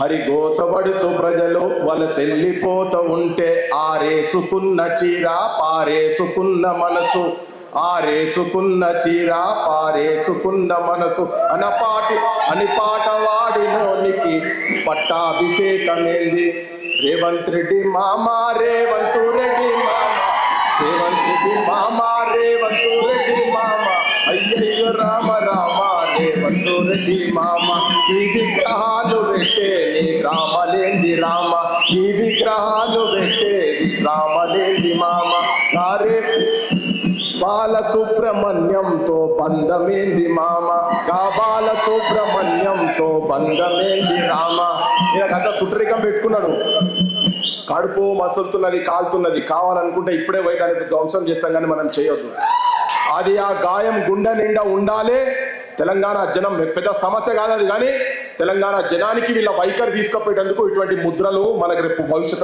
హరి గోసపడుతూ ప్రజలు వలసెల్లిపోతూ ఉంటే ఆరేసుకున్న చీర పారేసుకున్న మనసు, ఆరేసుకున్న చీర పారేసుకున్న మనసు అని పాట వాడినోనికి పట్టాభిషేకమేంది. రేవంత్ రెడ్డి మామ, రేవంత్ రెడ్డి మామ, రేవంత్ రెడ్డి మామ, రేవంత్ రెడ్డి మామ, అయ్యయ్యో రామ రామ రేవంత్ రెడ్డి మామ. ఈ విగ్రహాలు పెట్టే నీ రామలేంది రామ, ఈ విగ్రహాలు పెట్టే నీ రామలేంది మామ. కారే బాలసుబ్రహ్మణ్యంతో బంధమేంది మామ, గా బాలసుబ్రహ్మణ్యంతో బంధమేంది రామ. ఈయనకంతా సుట్రికం పెట్టుకున్నాడు, కడుపు మసులుతున్నది, కాలుతున్నది, కావాలనుకుంటే ఇప్పుడే పోయి దానికి ధ్వంసం చేస్తాం, కానీ మనం చేయొద్దు. అది ఆ గాయం గుండె నిండా ఉండాలి. తెలంగాణ జనం పెద్ద సమస్య కాదు అది, కానీ తెలంగాణ జనానికి వీళ్ళ వైఖరి తీసుకుపోయేటందుకు ఇటువంటి ముద్రలు మనకు రేపు భవిష్యత్తు